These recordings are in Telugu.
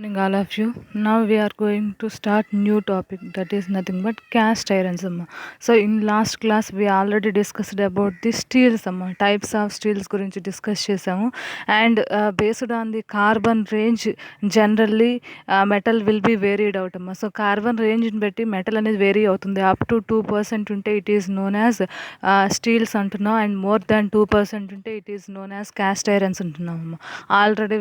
Morning all of you. Now we are going to start new topic, that is nothing but cast irons amma. So in last class we already discussed about the steels amma, types of steels గురించి డిస్కస్ చేసాము. And based on the carbon range generally metal will be varied out అమ్మా. సో కార్బన్ రేంజ్ని బట్టి మెటల్ అనేది వేరీ అవుతుంది. అప్ టు 2% ఉంటే it is known as steels అంటున్నాం, అండ్ మోర్ దాన్ 2% ఉంటే it is known as cast irons అంటున్నాం అమ్మా. Already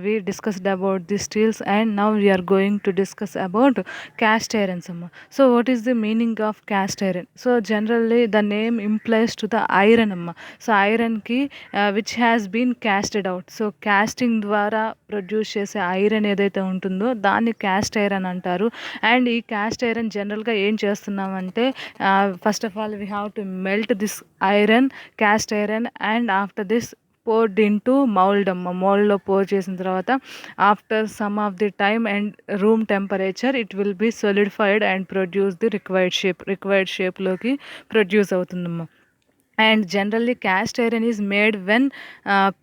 we discussed about the steels, and now we are going to discuss about cast irons amma. So what is the meaning of cast iron? So generally the name implies to the iron amma. So iron ki which has been casted out. So casting ద్వారా ప్రొడ్యూస్ చేసే ఐరన్ ఏదైతే ఉంటుందో దాన్ని క్యాస్ట్ ఐరన్ అంటారు. అండ్ ఈ క్యాస్ట్ ఐరన్ జనరల్గా ఏం చేస్తున్నామంటే first of all we have to melt this iron, cast iron, and after this poured into mold అమ్మ. మోల్డ్లో పోర్ చేసిన తర్వాత after some of the time and room temperature it will be solidified and produce the required షేప్లోకి ప్రొడ్యూస్ అవుతుందమ్మా. And generally cast iron is made when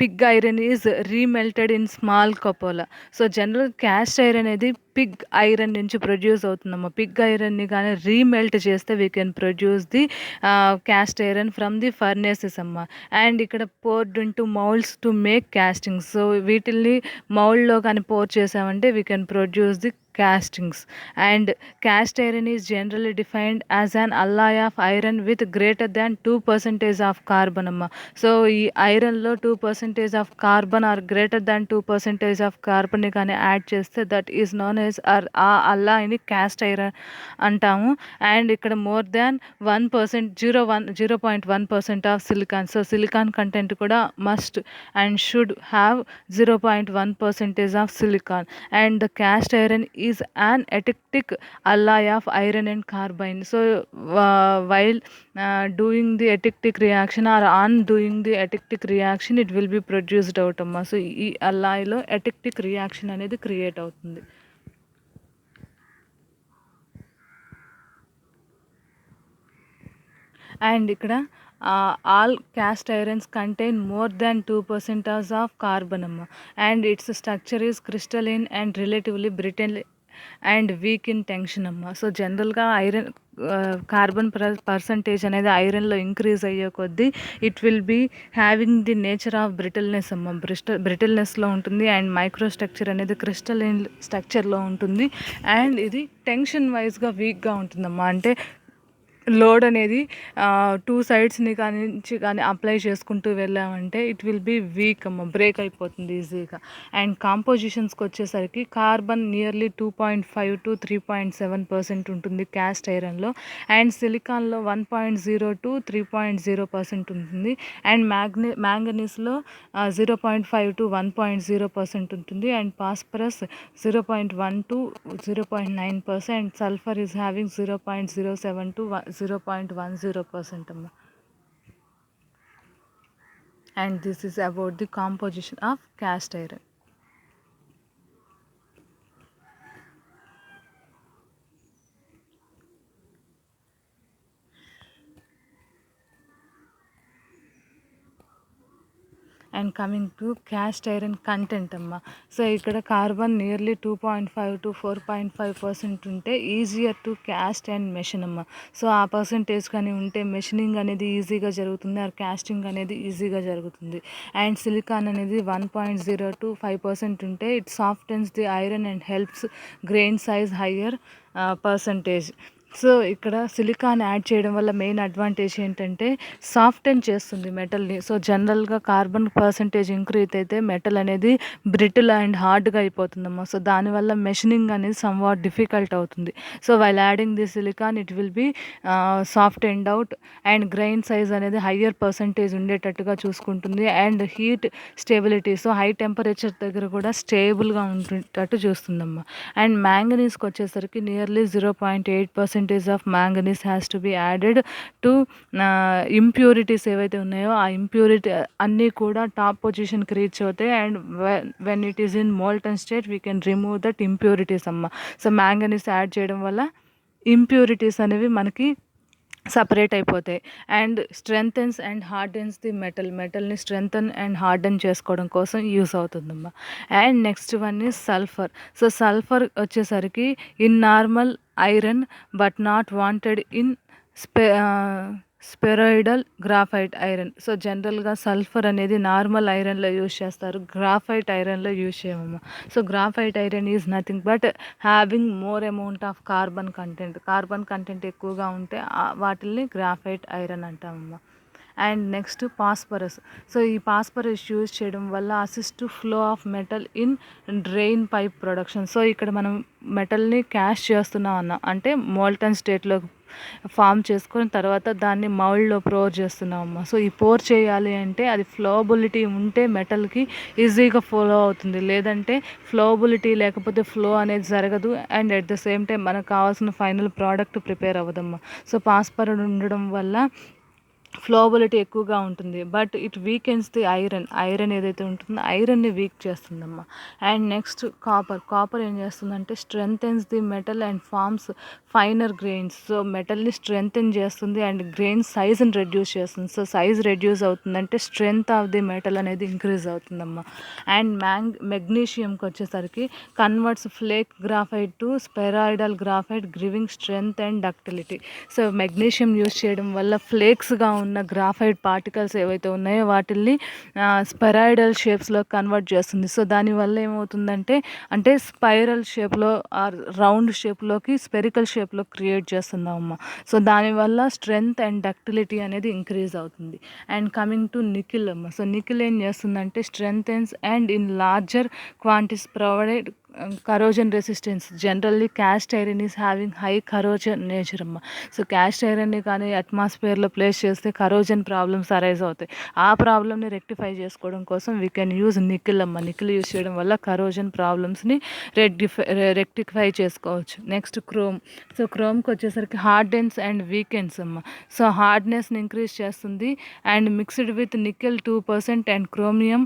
pig iron is remelted in small cupola. So general cast iron అనేది పిగ్ ఐరన్ నుంచి ప్రొడ్యూస్ అవుతుందమ్మా. పిగ్ ఐరన్ని కానీ రీమెల్ట్ చేస్తే we can produce the cast iron from the furnaces అమ్మ. అండ్ ఇక్కడ poured into moulds to make castings. So వీటిల్ని మౌల్డ్లో కానీ పోర్ చేసామంటే we can produce the castings. And cast iron is generally defined as an alloy of iron with greater than 2% of carbon amma. So ఈ ఐరన్లో 2% of carbon or greater than 2% of carbon కానీ యాడ్ చేస్తే దట్ ఈస్ నోన్ యాజ్ ఆ అల్లాయిని క్యాస్ట్ ఐరన్ అంటాము. అండ్ ఇక్కడ more than 1%, 0.1% of silicon. So silicon content కూడా must and should have 0.1% of silicon. And the cast iron is an eclectic alloy of iron and carbon. So while doing the eclectic reaction or on doing the eclectic reaction it will be produced out amma. So ఈ alloy లో eclectic reaction అనేది క్రియేట్ అవుతుంది. అండ్ ఇక్కడ all cast irons contain more than 2% of carbon అమ్మ. And its structure is crystalline and relatively brittle and weak in tension అమ్మ. సో జనరల్గా ఐరన్ కార్బన్ పర్సంటేజ్ అనేది ఐరన్లో ఇంక్రీజ్ అయ్యే కొద్దీ it will be having the nature of brittleness అమ్మ. బ్రిటిల్నెస్లో ఉంటుంది. అండ్ మైక్రో స్ట్రక్చర్ అనేది క్రిస్టలైన్ స్ట్రక్చర్లో ఉంటుంది. అండ్ ఇది టెన్షన్ వైజ్గా వీక్గా ఉంటుందమ్మా. అంటే లోడ్ అనేది 2 సైడ్స్ని కానీ అప్లై చేసుకుంటూ వెళ్ళామంటే ఇట్ విల్ బీ వీక్ అమ్మ, బ్రేక్ అయిపోతుంది ఈజీగా. అండ్ కాంపోజిషన్స్కి వచ్చేసరికి కార్బన్ నియర్లీ 2.5 to 3.7% ఉంటుంది క్యాస్ట్ ఐరన్లో. అండ్ సిలికాన్లో 1.0 to 3.0% ఉంటుంది. అండ్ మ్యాంగనీస్లో 0.5 to 1.0% ఉంటుంది. And phosphorus 0.1 to 0.9%. Sulphur is having 0.07 to 0.10% అమ్మ. And this is about the composition of cast iron. And coming to cast iron content అమ్మ. సో ఇక్కడ కార్బన్ నియర్లీ 2.5 to 4.5% ఉంటే easier to caste and machine అమ్మ. సో ఆ పర్సంటేజ్ కానీ ఉంటే మెషినింగ్ అనేది ఈజీగా జరుగుతుంది, ఆర్ క్యాస్టింగ్ అనేది ఈజీగా జరుగుతుంది. అండ్ సిలికాన్ అనేది 1.0 to 5% ఉంటే it softens the iron and helps grain size higher percentage. So ఇక్కడ సిలికాన్ యాడ్ చేయడం వల్ల మెయిన్ అడ్వాంటేజ్ ఏంటంటే సాఫ్టెన్ చేస్తుంది మెటల్ని. సో జనరల్గా కార్బన్ పర్సంటేజ్ ఇంక్రీజ్ అయితే మెటల్ అనేది బ్రిటిల్ అండ్ హార్డ్గా అయిపోతుందమ్మా. సో దానివల్ల మెషినింగ్ అనేది సమ్వాట్ డిఫికల్ట్ అవుతుంది. So while adding the silicon it will be soft end out and grain size అనేది హయ్యర్ పర్సంటేజ్ ఉండేటట్టుగా చూసుకుంటుంది. And heat stability, so high temperature దగ్గర కూడా స్టేబుల్గా ఉండేటట్టు చూస్తుందమ్మా. అండ్ మ్యాంగనీస్కి వచ్చేసరికి nearly 0.8% of manganese has to be added to impurities ఏవైతే ఉన్నాయో ఆ ఇంప్యూరిటీ అన్నీ కూడా టాప్ పొజిషన్కి రీచ్ అవుతాయి. And when it is in molten state we can remove that impurities అమ్మ. సో మ్యాంగనీస్ యాడ్ చేయడం వల్ల ఇంప్యూరిటీస్ అనేవి మనకి సపరేట్ అయిపోతాయి. And strengthens and hardens the మెటల్‌ని స్ట్రెంథెన్ అండ్ హార్డెన్ చేసుకోవడం కోసం యూజ్ అవుతుందమ్మా. And next one is sulphur. So, sulphur వచ్చేసరికి in normal iron but not wanted in sphe spheroidal graphite iron. So, జనరల్‌గా సల్ఫర్ అనేది నార్మల్ ఐరన్‌లో యూజ్ చేస్తారు. గ్రాఫైట్ ఐరన్‌లో use చేయమమ్మా. So, graphite iron is nothing but having more amount of carbon content. Carbon content ఎక్కువగా ఉంటే వాటిల్ని గ్రాఫైట్ ఐరన్ అంటామమ్మా. And next phosphorus. సో, ఈ పాస్పరస్ యూజ్ చేయడం వల్ల assist flow of metal in drain pipe production. So, ఇక్కడ మనం మెటల్‌ని క్యాష్ చేస్తున్నాం అంటే మోల్టన్ స్టేట్‌లో ఫామ్ చేసుకొని తర్వాత దాన్ని మౌల్డ్‌లో పోర్ చేస్తున్నామమ్మా. సో, ఈ పోర్ చేయాలి అంటే అది ఫ్లోబిలిటీ ఉంటే మెటల్‌కి ఈజీగా ఫ్లో అవుతుంది. లేదంటే ఫ్లోబిలిటీ లేకపోతే ఫ్లో అనేది జరగదు. And at the same time మనకు కావాల్సిన ఫైనల్ ప్రోడక్ట్ ప్రిపేర్ అవ్వదమ్మా. సో, పాస్పరస్ ఉండడం వల్ల ఫ్లోబిలిటీ ఎక్కువగా ఉంటుంది. But it weakens the iron ఏదైతే ఉంటుందో ఐరన్ని వీక్ చేస్తుందమ్మా. అండ్ నెక్స్ట్ కాపర్ ఏం చేస్తుందంటే strengthens the metal and forms finer grains. So, మెటల్ని స్ట్రెంథెన్ చేస్తుంది అండ్ గ్రెయిన్ సైజ్ని రెడ్యూస్ చేస్తుంది. సో, సైజ్ రెడ్యూస్ అవుతుందంటే స్ట్రెంగ్త్ ఆఫ్ ది మెటల్ అనేది ఇంక్రీజ్ అవుతుందమ్మా. అండ్ మెగ్నీషియంకి వచ్చేసరికి converts flake graphite to spheroidal graphite giving strength and ductility. So, magnesium use చేయడం వల్ల ఫ్లేక్స్గా ఉన్న గ్రాఫైట్ పార్టికల్స్ ఏవైతే ఉన్నాయో వాటిల్ని స్పెరాయిడల్ షేప్స్లో కన్వర్ట్ చేస్తుంది. సో, దానివల్ల ఏమవుతుందంటే అంటే స్పైరల్ షేప్లో ఆర్ రౌండ్ షేప్లోకి స్పెరికల్ షేప్లో క్రియేట్ చేస్తుందమ్మా. సో, దానివల్ల స్ట్రెంగ్త్ అండ్ డక్టిలిటీ అనేది ఇంక్రీజ్ అవుతుంది. అండ్ కమింగ్ టు నికిల్ అమ్మ. సో, నికిల్ ఏం చేస్తుందంటే strengthens and in larger quantities provided corrosion resistance. Generally cast iron is having high corrosion nature అమ్మ. సో, క్యాస్ట్ ఐరన్ని కానీ అట్మాస్ఫియర్లో ప్లేస్ చేస్తే కరోజన్ ప్రాబ్లమ్స్ అరైజ్ అవుతాయి. ఆ ప్రాబ్లమ్ని రెక్టిఫై చేసుకోవడం కోసం వీ కెన్ యూజ్ నికిల్ అమ్మ. నికిల్ యూజ్ చేయడం వల్ల కరోజన్ ప్రాబ్లమ్స్ని రెక్టిఫై చేసుకోవచ్చు. Next chrome. సో, క్రోమ్కి వచ్చేసరికి హార్డెన్స్ అండ్ వీకెండ్స్ అమ్మ. సో, హార్డ్నెస్ని ఇంక్రీజ్ చేస్తుంది and mixed with nickel 2% and chromium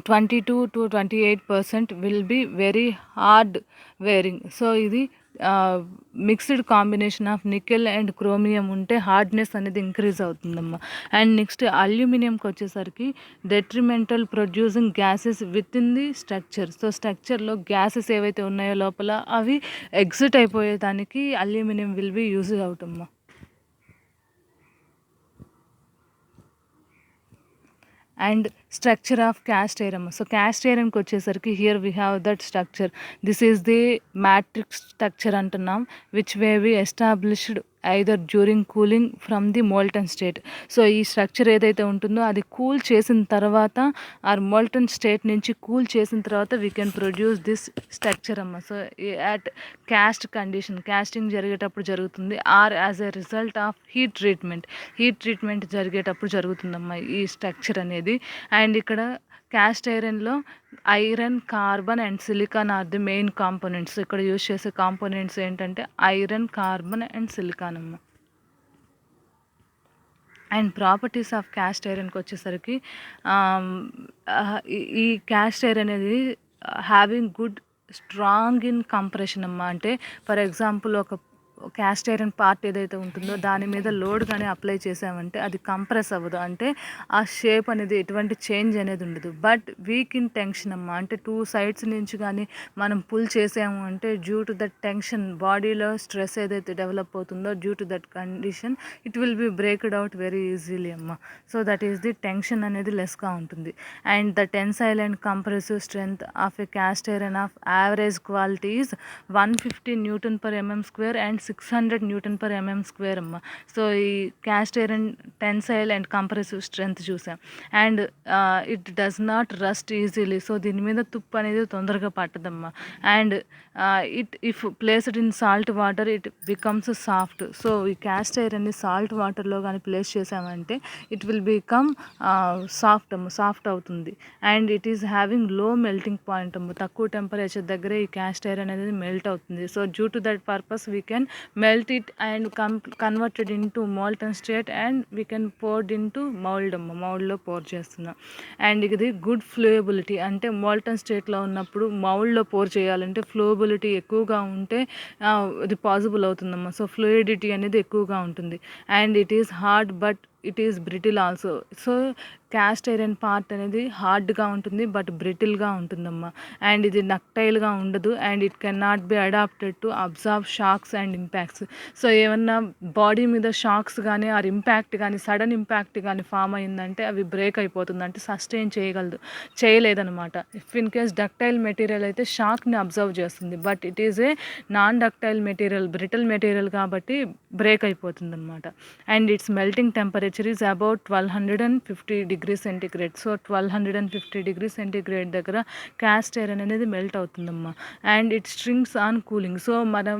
22 to 28% will be very hard wearing. So, ఇది mixed combination of nickel and chromium ఉంటే హార్డ్నెస్ అనేది ఇంక్రీజ్ అవుతుందమ్మా. అండ్ నెక్స్ట్ అల్యూమినియంకి వచ్చేసరికి detrimental producing gases with in the structure. So, స్ట్రక్చర్లో గ్యాసెస్ ఏవైతే ఉన్నాయో లోపల అవి ఎగ్జిట్ అయిపోయేదానికి అల్యూమినియం విల్ బీ యూజ్ అవుతమ్మా. And structure of cast iron. So, cast ఐరన్కి వచ్చేసరికి here we have that structure. This is the matrix structure అంటున్నాం which may be established either during cooling from the molten state. So, ఈ స్ట్రక్చర్ ఏదైతే ఉంటుందో అది కూల్ చేసిన తర్వాత ఆర్ మోల్టన్ స్టేట్ నుంచి కూల్ చేసిన తర్వాత we can produce this structure అమ్మ. So, at cast condition casting జరిగేటప్పుడు జరుగుతుంది or as a result of heat treatment జరిగేటప్పుడు జరుగుతుందమ్మా ఈ స్ట్రక్చర్ అనేది. అండ్ ఇక్కడ caste ఐరన్లో iron, carbon and silicon are the main components. ఇక్కడ యూజ్ చేసే కాంపోనెంట్స్ ఏంటంటే ఐరన్, కార్బన్ అండ్ సిలికాన్ అమ్మ. అండ్ ప్రాపర్టీస్ ఆఫ్ క్యాస్ట్ ఐరన్కి వచ్చేసరికి ఈ క్యాస్ట్ ఐరన్ అనేది having good strong in compression అమ్మ. అంటే ఫర్ ఎగ్జాంపుల్ ఒక క్యాస్ట్ ఐరన్ పార్ట్ ఏదైతే ఉంటుందో దాని మీద లోడ్ కానీ అప్లై చేసామంటే అది కంప్రెస్ అవ్వదు. అంటే ఆ షేప్ అనేది ఎటువంటి చేంజ్ అనేది ఉండదు. బట్ వీక్ ఇన్ టెన్షన్ అమ్మ. అంటే 2 సైడ్స్ నుంచి కానీ మనం పుల్ చేసాము అంటే డ్యూ టు దట్ టెన్షన్ బాడీలో స్ట్రెస్ ఏదైతే డెవలప్ అవుతుందో due to that condition it will be breaked out very easily అమ్మ. So, that is the tension అనేది లెస్గా ఉంటుంది. And the tensile and compressive strength of a cast iron of average quality is 150 Nm² and 600 Nm² అమ్మ. సో, ఈ cast iron tensile and compressive strength చూసాం. And it does not rust easily. So, దీని మీద తుప్పు అనేది తొందరగా పట్టదమ్మా. And if placed in salt water it becomes soft. So, ఈ క్యాస్ట్ ఐరన్ని సాల్ట్ వాటర్లో కానీ ప్లేస్ చేసామంటే ఇట్ విల్ బికమ్ సాఫ్ట్ అవుతుంది. And it is having low melting point అమ్మ. తక్కువ టెంపరేచర్ దగ్గరే ఈ క్యాస్ట్ ఐరన్ అనేది మెల్ట్ అవుతుంది. So, due to that purpose we can melt it and convert it into molten state and we can pour it into మౌల్డ్లో పోర్ చేస్తున్నాం. అండ్ ఇది గుడ్ ఫ్లూయబిలిటీ, అంటే మోల్టన్ స్టేట్లో ఉన్నప్పుడు మౌల్డ్లో పోర్ చేయాలంటే ఫ్లూయబిలిటీ ఎక్కువగా ఉంటే ఇది పాసిబుల్ అవుతుందమ్మా. సో ఫ్లూయిడిటీ అనేది ఎక్కువగా ఉంటుంది. And it is hard but it is brittle also. So cast iron part అనేది హార్డ్గా ఉంటుంది బట్ బ్రిటిల్గా ఉంటుందమ్మా. అండ్ ఇది నక్టైల్గా ఉండదు and it can not be adapted to observe shocks and impacts. So ఏమన్నా బాడీ మీద షాక్స్ కానీ ఆర్ ఇంపాక్ట్ కానీ సడన్ ఇంపాక్ట్ కానీ ఫామ్ అయిందంటే అవి బ్రేక్ అయిపోతుంది, అంటే సస్టైన్ చేయలేదన్నమాట. If in case ductile material అయితే షాక్ని అబ్జర్వ్ చేస్తుంది, but it is a non ductile material, brittle material కాబట్టి బ్రేక్ అయిపోతుంది అనమాట. And its melting temperature is about 1250 degrees centigrade. సో 1250 degrees centigrade దగ్గర క్యాస్ట్ ఐరన్ అనేది మెల్ట్ అవుతుందమ్మా. And it strings on cooling. So మనం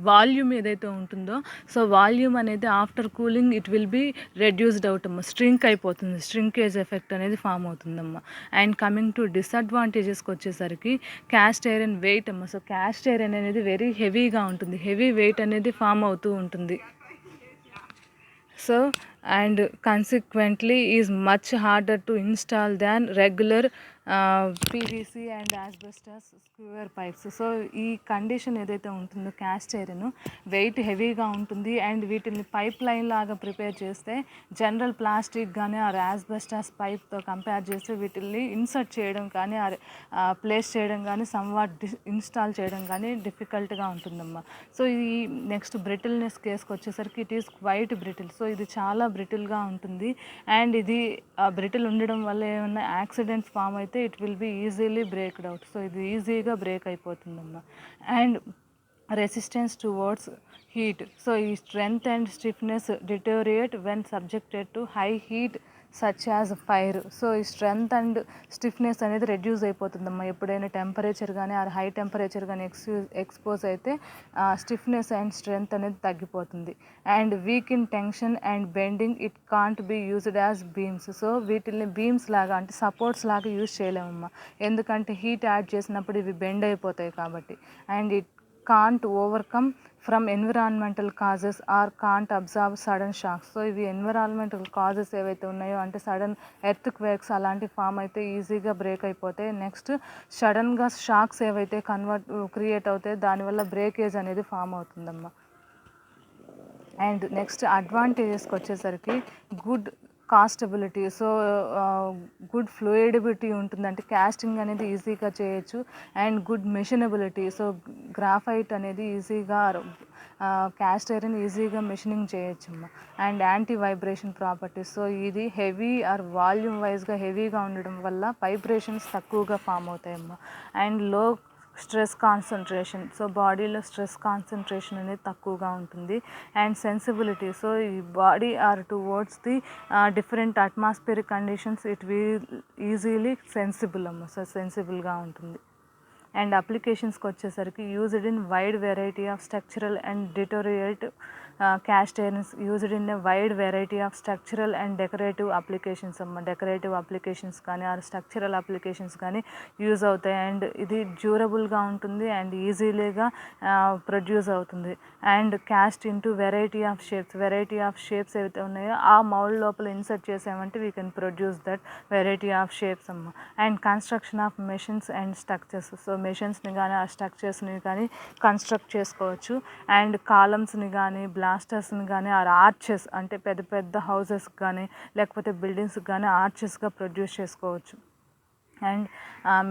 వాల్యూమ్ ఏదైతే ఉంటుందో, సో వాల్యూమ్ అనేది after cooling it will be reduced out అమ్మా, స్ట్రింక్ అయిపోతుంది, స్ట్రింకేజ్ ఎఫెక్ట్ అనేది ఫామ్ అవుతుందమ్మా. అండ్ కమింగ్ టు డిసడ్వాంటేజెస్కి వచ్చేసరికి క్యాస్ట్ ఐరన్ వెయిట్ అమ్మా. సో క్యాస్ట్ ఐరన్ అనేది వెరీ హెవీగా ఉంటుంది, హెవీ వెయిట్ అనేది ఫామ్ అవుతూ ఉంటుంది. So and consequently is much harder to install than regular PVC and asbestos square pipes. So ఈ కండిషన్ ఏదైతే ఉంటుందో క్యాస్ట్ ఐరన్ వెయిట్ హెవీగా ఉంటుంది అండ్ వీటిని పైప్ లైన్ లాగా ప్రిపేర్ చేస్తే జనరల్ ప్లాస్టిక్ కానీ ఆ యాస్బెస్టాస్ పైప్తో కంపేర్ చేస్తే వీటిని ఇన్సర్ట్ చేయడం కానీ ప్లేస్ చేయడం కానీ సమ్వాట్ ఇన్స్టాల్ చేయడం కానీ డిఫికల్ట్గా ఉంటుందమ్మా. సో ఈ నెక్స్ట్ బ్రిటిల్నెస్ కేసుకి వచ్చేసరికి it is quite brittle. So ఇది చాలా బ్రిటిల్గా ఉంటుంది అండ్ ఇది బ్రిటిల్ ఉండడం వల్ల ఏమన్నా యాక్సిడెంట్స్ ఫామ్ అయితే it will be easily breaked out. So ఇది ఈజీగా బ్రేక్ అయిపోతుందమ్మా. And resistance towards heat. So ఈ strength and stiffness deteriorate when subjected to high heat such as fire. So ఈ స్ట్రెంగ్త్ అండ్ స్టిఫ్నెస్ అనేది రెడ్యూస్ అయిపోతుందమ్మా ఎప్పుడైనా టెంపరేచర్ కానీ ఆ హై టెంపరేచర్ కానీ ఎక్స్పోజ్ అయితే స్టిఫ్నెస్ అండ్ స్ట్రెంగ్త్ అనేది తగ్గిపోతుంది. And weak in tension and bending it can't be used as beams. So వీటిని బీమ్స్ లాగా అంటే సపోర్ట్స్ లాగా యూజ్ చేయలేమమ్మా, ఎందుకంటే హీట్ యాడ్ చేసినప్పుడు ఇవి బెండ్ అయిపోతాయి కాబట్టి. And it can't overcome from environmental causes or can't observe sudden shocks. So ఇవి ఎన్విరాన్మెంటల్ కాజెస్ ఏవైతే ఉన్నాయో అంటే సడన్ ఎర్త్ క్వేక్స్ అలాంటి ఫామ్ అయితే ఈజీగా బ్రేక్ అయిపోతాయి. నెక్స్ట్ సడన్గా షాక్స్ ఏవైతే క్రియేట్ అవుతాయి దానివల్ల బ్రేకేజ్ అనేది ఫామ్ అవుతుందమ్మా. అండ్ నెక్స్ట్ అడ్వాంటేజెస్కి వచ్చేసరికి good castability. So good fluidability ఉంటుంది, అంటే క్యాస్టింగ్ అనేది ఈజీగా చేయొచ్చు. And good machinability. So graphite అనేది ఈజీగా క్యాస్ట్ ఐరన్ ఈజీగా మెషినింగ్ చేయొచ్చమ్మా. And anti vibration properties. So ఇది హెవీ ఆర్ వాల్యూమ్ వైజ్గా హెవీగా ఉండడం వల్ల వైబ్రేషన్స్ తక్కువగా ఫామ్ అవుతాయమ్మా. And low stress concentration. So బాడీలో స్ట్రెస్ కాన్సన్ట్రేషన్ అనేది తక్కువగా ఉంటుంది. And sensibility. సో ఈ body or towards the different atmospheric conditions it will easily sensible అమ్మ. సో సెన్సిబుల్గా ఉంటుంది. అండ్ అప్లికేషన్స్కి వచ్చేసరికి used in wide variety of structural and deteriorate cast irons used in a wide variety of structural and decorative applications అమ్మ. డెకరేటివ్ అప్లికేషన్స్ కానీ ఆర్ స్ట్రక్చరల్ అప్లికేషన్స్ కానీ యూజ్ అవుతాయి. అండ్ ఇది డ్యూరబుల్గా ఉంటుంది అండ్ ఈజీలీగా ప్రొడ్యూస్ అవుతుంది. And cast into variety of shapes ఏవైతే ఉన్నాయో ఆ మౌల్డ్ లోపల ఇన్సర్ట్ చేసామంటే we can produce that variety of shapes అమ్మ. And construction of machines and structures. So మెషిన్స్ని కానీ ఆ స్ట్రక్చర్స్ని కానీ కన్స్ట్రక్ట్ చేసుకోవచ్చు. అండ్ కాలమ్స్ని కానీ బ్లాస్టర్స్ని కానీ ఆర్ ఆర్చెస్ అంటే పెద్ద పెద్ద హౌసెస్ కానీ లేకపోతే బిల్డింగ్స్కి కానీ ఆర్చెస్గా ప్రొడ్యూస్ చేసుకోవచ్చు. అండ్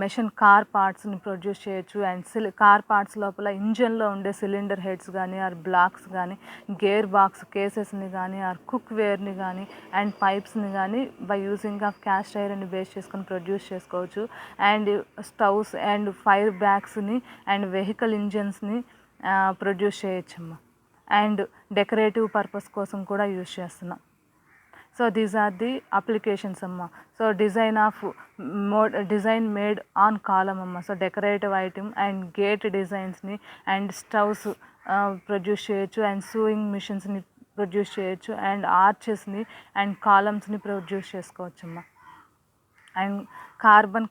మెషిన్ కార్ పార్ట్స్ని ప్రొడ్యూస్ చేయొచ్చు. అండ్ కార్ పార్ట్స్ లోపల ఇంజన్లో ఉండే సిలిండర్ హెడ్స్ కానీ ఆర్ బ్లాక్స్ కానీ గేర్ బాక్స్ కేసెస్ని కానీ ఆర్ కుక్ వేర్ని కానీ అండ్ పైప్స్ని కానీ బై యూజింగ్ ఆఫ్ క్యాస్ట్ ఐరన్ని బేస్ చేసుకొని ప్రొడ్యూస్ చేసుకోవచ్చు. అండ్ స్టవ్స్ అండ్ ఫైర్ బ్యాగ్స్ని అండ్ వెహికల్ ఇంజన్స్ని ప్రొడ్యూస్ చేయొచ్చమ్మా. అండ్ డెకరేటివ్ పర్పస్ కోసం కూడా యూజ్ చేస్తున్నాం. So these are the applications అమ్మ. So design made on column అమ్మ. So decorative item and gate డిజైన్స్ని అండ్ స్టవ్స్ ప్రొడ్యూస్ చేయొచ్చు. అండ్ సూయింగ్ మిషన్స్ని ప్రొడ్యూస్ చేయొచ్చు. అండ్ ఆర్చెస్ని అండ్ కాలమ్స్ని ప్రొడ్యూస్ చేసుకోవచ్చమ్మా. And carbon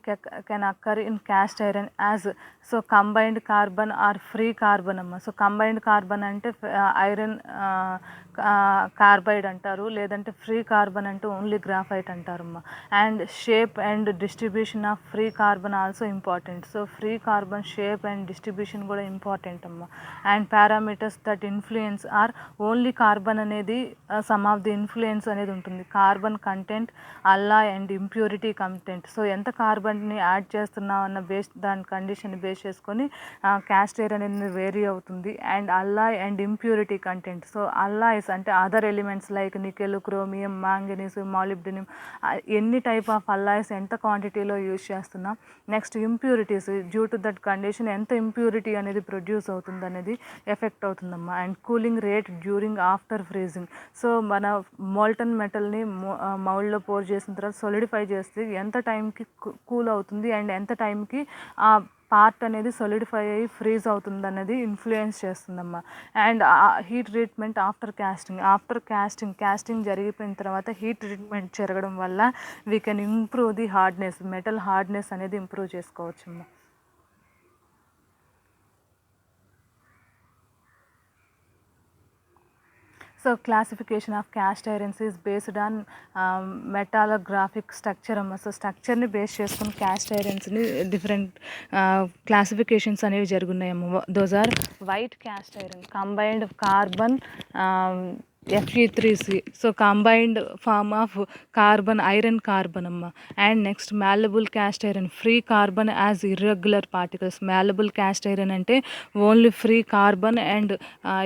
can occur in cast iron as so combined carbon or free carbon అమ్మ. సో కంబైన్డ్ కార్బన్ అంటే ఐరన్ కార్బైడ్ అంటారు, లేదంటే ఫ్రీ కార్బన్ అంటే ఓన్లీ గ్రాఫైట్ అంటారమ్మా. And shape and distribution of free carbon also important. So free carbon shape and distribution కూడా ఇంపార్టెంట్ అమ్మా. And parameters that influence or only carbon అనేది సమ్ ఆఫ్ ది ఇన్ఫ్లుయెన్స్ అనేది ఉంటుంది. Carbon content, alloy and impurity content. So ఎంత కార్బన్ని యాడ్ చేస్తున్నాం అన్న దాని కండిషన్ బేస్ చేసుకొని క్యాస్ట్ ఐరన్ అనేది వేరీ అవుతుంది. And alloy and impurity content. So alloys అంటే other elements like nickel, chromium, manganese, molybdenum, ఎన్ని టైప్ ఆఫ్ అల్లాయ్స్ ఎంత క్వాంటిటీలో యూజ్ చేస్తున్నాం. Next impurities, due to that condition ఎంత ఇంప్యూరిటీ అనేది ప్రొడ్యూస్ అవుతుంది అనేది ఎఫెక్ట్ అవుతుందమ్మా. And cooling rate during after freezing. So మన మోల్టన్ మెటల్ని మౌల్డ్లో పోర్ చేసిన తర్వాత సొలిడిఫై చేస్తే ఎంత టైంకి కూల్ అవుతుంది అండ్ ఎంత టైంకి ఆ పార్ట్ అనేది సొలిడిఫై అయ్యి ఫ్రీజ్ అవుతుంది అనేది ఇన్ఫ్లుయెన్స్ చేస్తుందమ్మా. And heat treatment after casting జరిగిపోయిన తర్వాత హీట్ ట్రీట్మెంట్ జరగడం వల్ల we can improve the hardness, metal hardness అనేది ఇంప్రూవ్ చేసుకోవచ్చమ్మా. So classification of cast irons is based on metallographic structure అమ్మ. సో స్ట్రక్చర్ని బేస్ చేసుకుని క్యాస్ట్ ఐరన్స్ని డిఫరెంట్ క్లాసిఫికేషన్స్ అనేవి జరుగున్నాయమ్మ. Those are white cast iron, combined carbon Fe3C. So combined form of carbon, iron carbon అమ్మ. And next malleable cast iron, free carbon as irregular particles. Malleable cast iron అంటే only free carbon and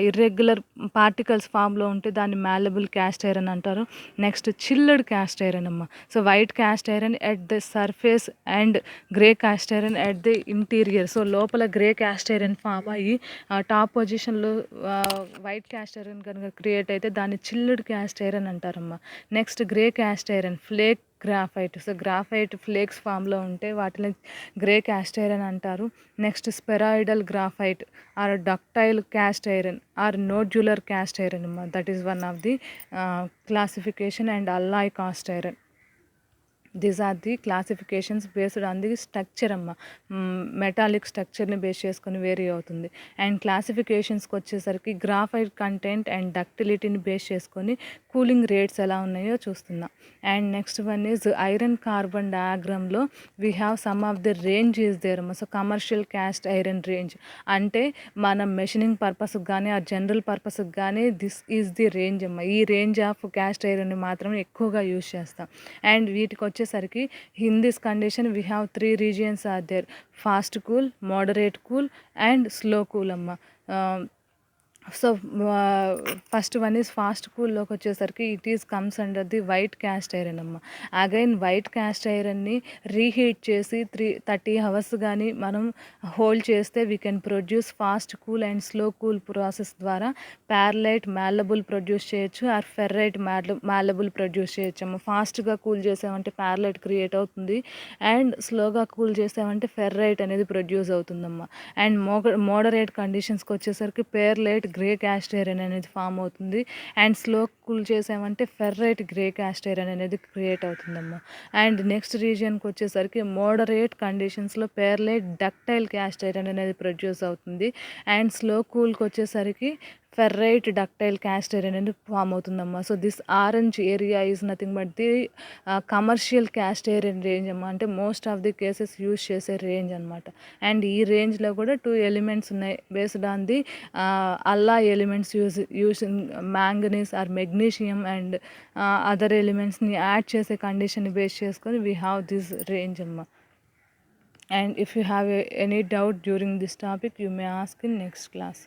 irregular particles ఫామ్లో ఉంటే దాన్ని మ్యాలబుల్ క్యాస్ట్ ఐరన్ అంటారు. నెక్స్ట్ చిల్డ్ క్యాస్ట్ ఐరన్ అమ్మ. So white cast iron at the surface and grey cast iron at the interior. So లోపల గ్రే క్యాస్ట్ ఐరన్ ఫామ్ అయ్యి టాప్ పొజిషన్లో వైట్ క్యాస్ట్ ఐరన్ కనుక క్రియేట్ అయితే దాన్ని చిల్డ్ క్యాస్ట్ ఐరన్ అంటారమ్మా. Next grey cast iron, flake graphite. So graphite flakes ఫామ్లో ఉంటే వాటిని గ్రే క్యాస్ట్ ఐరన్ అంటారు. Next spheroidal graphite or ductile cast iron or nodular cast iron అమ్మా. That is one of the classification. And alloy cast iron. These are the classifications based on the structure అమ్మ. మెటాలిక్ స్ట్రక్చర్ని బేస్ చేసుకొని వేరీ అవుతుంది. అండ్ క్లాసిఫికేషన్స్కి వచ్చేసరికి గ్రాఫైట్ కంటెంట్ అండ్ డక్టిలిటీని బేస్ చేసుకొని కూలింగ్ రేట్స్ ఎలా ఉన్నాయో చూస్తున్నాం. And next one is iron carbon డయాగ్రామ్లో we have some of the range is there అమ్మ. So commercial cast iron range అంటే మనం మెషినింగ్ పర్పస్కి కానీ ఆ జనరల్ పర్పస్కి కానీ దిస్ ఈజ్ ది రేంజ్ అమ్మ. ఈ రేంజ్ ఆఫ్ క్యాస్ట్ ఐరన్ని మాత్రమే ఎక్కువగా యూజ్ చేస్తాం. అండ్ వీటికి వచ్చేసరికి in this condition we have 3 regions are there: fast cool, moderate cool and slow cool అమ్మ. So first one is fast కూల్లోకి వచ్చేసరికి it is comes under the white cast iron అమ్మ. అగైన్ వైట్ క్యాస్ట్ ఐరన్ని రీహీట్ చేసి 30 hours కానీ మనం హోల్డ్ చేస్తే we can produce fast cool and slow cool process ద్వారా ప్యారలైట్ మ్యాలబుల్ ప్రొడ్యూస్ చేయొచ్చు ఆర్ ఫెర్రైట్ మ్యాలబుల్ ప్రొడ్యూస్ చేయొచ్చు అమ్మ. ఫాస్ట్గా కూల్ చేసామంటే ప్యారలైట్ క్రియేట్ అవుతుంది అండ్ స్లోగా కూల్ చేసామంటే ఫెర్రైట్ అనేది ప్రొడ్యూస్ అవుతుందమ్మా. అండ్ మోడరేట్ కండిషన్స్కి వచ్చేసరికి పేర్లైట్ గ్రే క్యాస్ట్ ఐరన్ అనేది ఫామ్ అవుతుంది. అండ్ స్లో కూల్ చేసామంటే ఫెర్రైట్ గ్రే క్యాస్ట్ ఐరన్ అనేది క్రియేట్ అవుతుందమ్మా. అండ్ నెక్స్ట్ రీజియన్కి వచ్చేసరికి మోడరేట్ కండిషన్స్లో పేర్లైట్ డక్టైల్ క్యాస్ట్ ఐరన్ అనేది ప్రొడ్యూస్ అవుతుంది. అండ్ స్లో కూల్కి వచ్చేసరికి ఫెర్రైట్ డక్టైల్ క్యాస్ట్ ఐరన్ అనేది ఫామ్ అవుతుందమ్మా. So this orange area is nothing but the commercial cast iron range అమ్మా. అంటే most of the cases use చేసే రేంజ్ అనమాట. అండ్ ఈ రేంజ్లో కూడా 2 ఎలిమెంట్స్ ఉన్నాయి based on the alloy elements using manganese or magnesium and other ఎలిమెంట్స్ని యాడ్ చేసే కండిషన్ని బేస్ చేసుకొని వీ హ్యావ్ దిస్ రేంజ్ అమ్మా. And if you have any doubt during this topic, you may ask in next class.